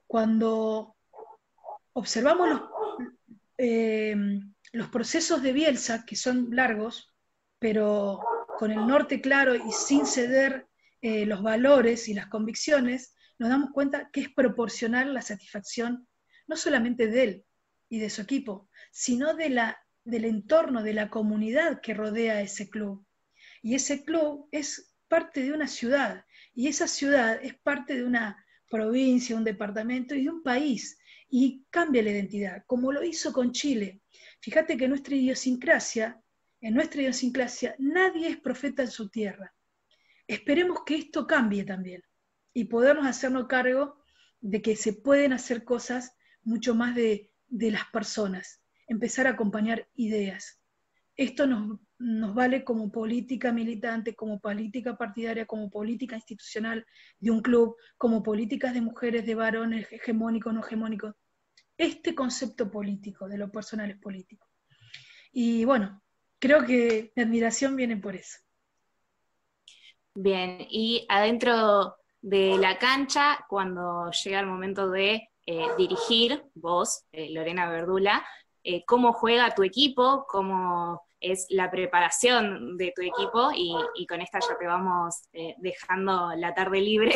Cuando observamos los procesos de Bielsa, que son largos, pero con el norte claro y sin ceder los valores y las convicciones, nos damos cuenta que es proporcional la satisfacción, no solamente de él y de su equipo, sino del entorno, de la comunidad que rodea a ese club. Y ese club es parte de una ciudad, y esa ciudad es parte de una provincia, un departamento y de un país, y cambia la identidad, como lo hizo con Chile. Fíjate que en nuestra idiosincrasia, nadie es profeta en su tierra. Esperemos que esto cambie también, y podernos hacernos cargo de que se pueden hacer cosas mucho más de las personas, empezar a acompañar ideas. Esto nos vale como política militante, como política partidaria, como política institucional de un club, como políticas de mujeres, de varones, hegemónicos, no hegemónicos. Este concepto político, de lo personal es político. Y bueno, creo que mi admiración viene por eso. Bien, y adentro de la cancha, cuando llega el momento de dirigir, vos, Lorena Verdula, cómo juega tu equipo, cómo es la preparación de tu equipo, y con esta ya te vamos dejando la tarde libre,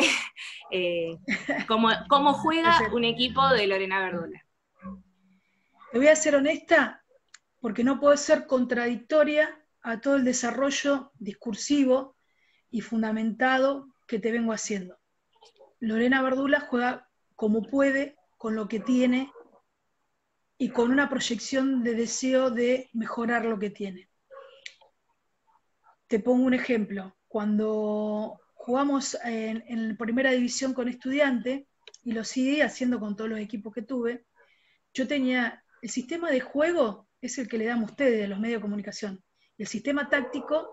cómo juega un equipo de Lorena Verdula. Te voy a ser honesta, porque no puedo ser contradictoria a todo el desarrollo discursivo y fundamentado que te vengo haciendo. Lorena Verdula juega como puede, con lo que tiene, y con una proyección de deseo de mejorar lo que tiene. Te pongo un ejemplo. Cuando jugamos en primera división con Estudiante, y lo seguí haciendo con todos los equipos que tuve, yo tenía el sistema de juego, es el que le damos a ustedes, a los medios de comunicación. El sistema táctico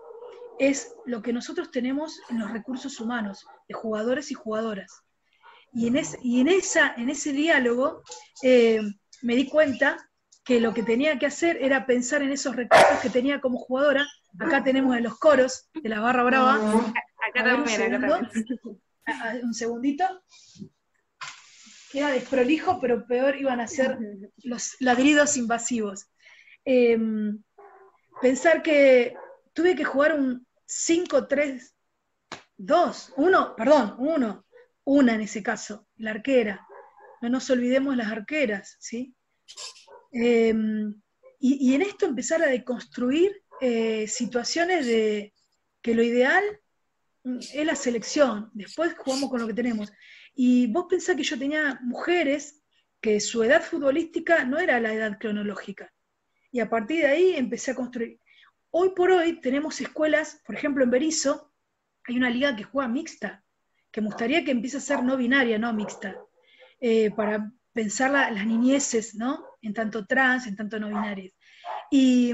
es lo que nosotros tenemos en los recursos humanos, de jugadores y jugadoras. Y en ese diálogo me di cuenta que lo que tenía que hacer era pensar en esos recursos que tenía como jugadora. Acá tenemos en los coros de la Barra Brava. Acá también. Un segundito. Queda desprolijo, pero peor iban a ser los ladridos invasivos. Pensar que tuve que jugar un 5-3-2, una en ese caso, la arquera. No nos olvidemos las arqueras, ¿sí? Y en esto empezar a deconstruir situaciones de que lo ideal es la selección, después jugamos con lo que tenemos. Y vos pensás que yo tenía mujeres que su edad futbolística no era la edad cronológica. Y a partir de ahí empecé a construir. Hoy por hoy tenemos escuelas, por ejemplo en Berisso, hay una liga que juega mixta, que me gustaría que empiece a ser no binaria, no mixta, para pensar las niñeces, ¿no? En tanto trans, en tanto no binarias. Y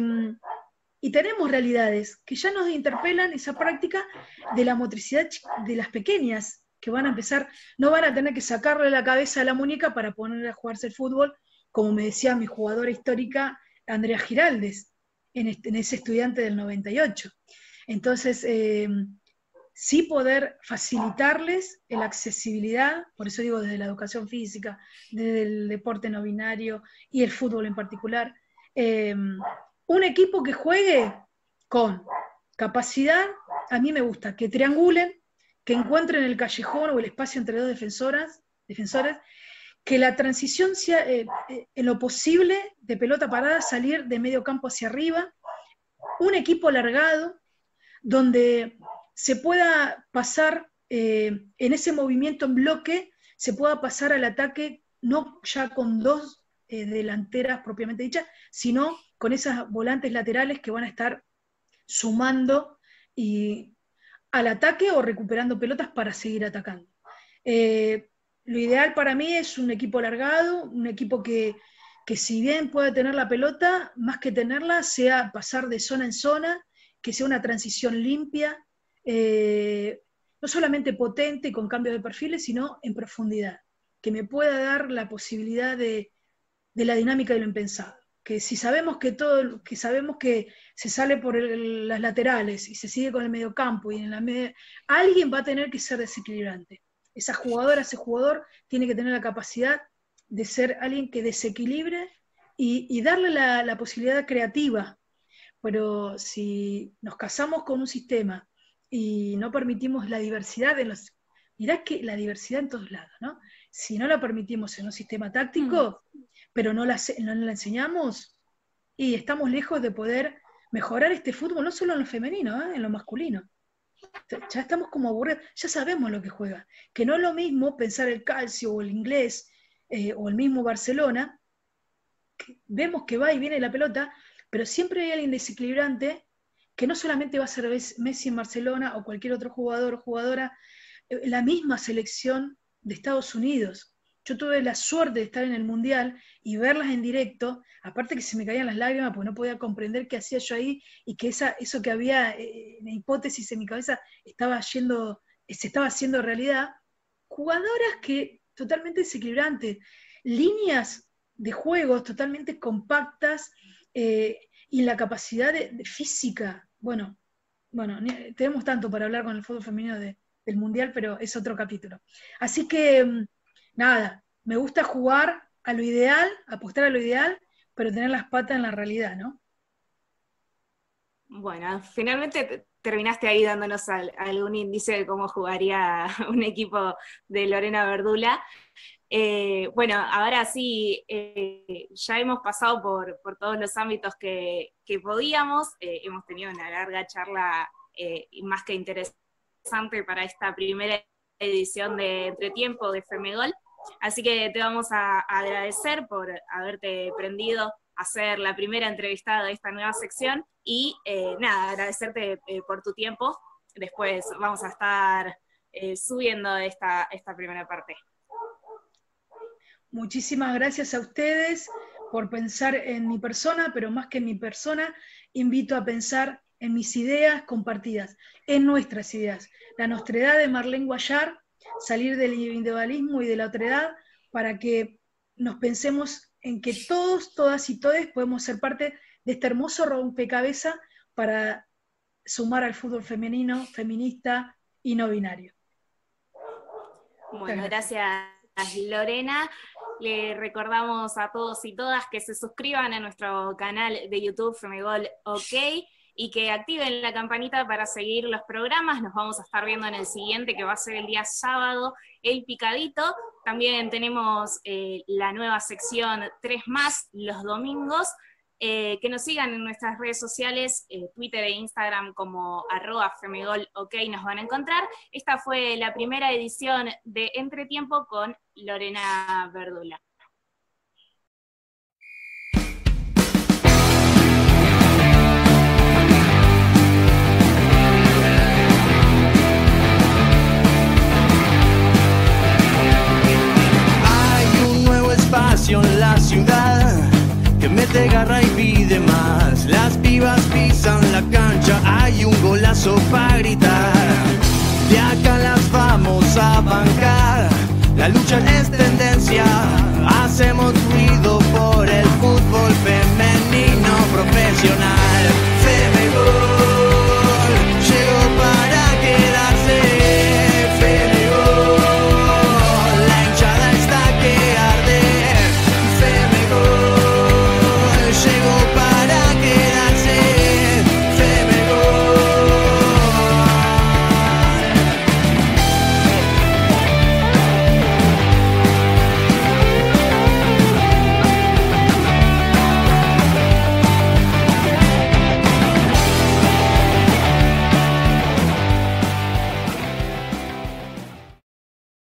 Y tenemos realidades que ya nos interpelan esa práctica de la motricidad de las pequeñas, que van a empezar, no van a tener que sacarle la cabeza a la muñeca para ponerle a jugarse el fútbol, como me decía mi jugadora histórica, Andrea Giraldes, en ese estudiante del 98. Entonces, sí poder facilitarles la accesibilidad, por eso digo desde la educación física, desde el deporte no binario y el fútbol en particular, un equipo que juegue con capacidad, a mí me gusta, que triangulen, que encuentren el callejón o el espacio entre dos defensores, que la transición sea en lo posible de pelota parada, salir de medio campo hacia arriba, un equipo alargado, donde se pueda pasar en ese movimiento en bloque, se pueda pasar al ataque no ya con dos delanteras propiamente dichas, sino con esas volantes laterales que van a estar sumando al ataque o recuperando pelotas para seguir atacando. Lo ideal para mí es un equipo alargado, un equipo que si bien puede tener la pelota, más que tenerla, sea pasar de zona en zona, que sea una transición limpia, no solamente potente y con cambios de perfiles, sino en profundidad, que me pueda dar la posibilidad de la dinámica de lo impensado. Que si sabemos que sabemos que se sale por las laterales y se sigue con el mediocampo, y alguien va a tener que ser desequilibrante. Esa jugadora, ese jugador tiene que tener la capacidad de ser alguien que desequilibre y darle la posibilidad creativa. Pero si nos casamos con un sistema y no permitimos la diversidad mirá que la diversidad en todos lados, ¿no? Si no la permitimos en un sistema táctico, pero no la enseñamos, y estamos lejos de poder mejorar este fútbol, no solo en lo femenino, en lo masculino. Ya estamos como aburridos, ya sabemos lo que juega. Que no es lo mismo pensar el Calcio o el Inglés o el mismo Barcelona, que vemos que va y viene la pelota, pero siempre hay alguien desequilibrante que no solamente va a ser Messi en Barcelona o cualquier otro jugador o jugadora, la misma selección de Estados Unidos. Yo tuve la suerte de estar en el Mundial y verlas en directo, aparte que se me caían las lágrimas porque no podía comprender qué hacía yo ahí y que eso que había en hipótesis en mi cabeza se estaba haciendo realidad. Jugadoras que totalmente desequilibrantes, líneas de juegos totalmente compactas y la capacidad de física. Bueno, tenemos tanto para hablar con el fútbol femenino del Mundial, pero es otro capítulo. Así que nada, me gusta jugar a lo ideal, apostar a lo ideal, pero tener las patas en la realidad, ¿no? Bueno, finalmente terminaste ahí dándonos algún indicio de cómo jugaría un equipo de Lorena Verdula. Bueno, ahora sí, ya hemos pasado por todos los ámbitos que podíamos, hemos tenido una larga charla más que interesante para esta primera edición de Entretiempo de Femegol. Así que te vamos a agradecer por haberte prendido a ser la primera entrevistada de esta nueva sección y nada, agradecerte por tu tiempo. Después vamos a estar subiendo esta primera parte. Muchísimas gracias a ustedes por pensar en mi persona, pero más que en mi persona, invito a pensar en mis ideas compartidas, en nuestras ideas. La nostredad de Marlene Guayar, salir del individualismo y de la otredad para que nos pensemos en que todos, todas y todes podemos ser parte de este hermoso rompecabezas para sumar al fútbol femenino, feminista y no binario. Bueno, gracias Lorena. Le recordamos a todos y todas que se suscriban a nuestro canal de YouTube Femegol OK y que activen la campanita para seguir los programas. Nos vamos a estar viendo en el siguiente, que va a ser el día sábado, El Picadito. También tenemos la nueva sección 3 más los domingos. Que nos sigan en nuestras redes sociales, Twitter e Instagram como @femegolok nos van a encontrar. Esta fue la primera edición de Entretiempo con Lorena Verdula. Hay un nuevo espacio en la ciudad que mete garra y pide más. Las pibas pisan la cancha, hay un golazo para gritar. De acá las vamos a bancar, la lucha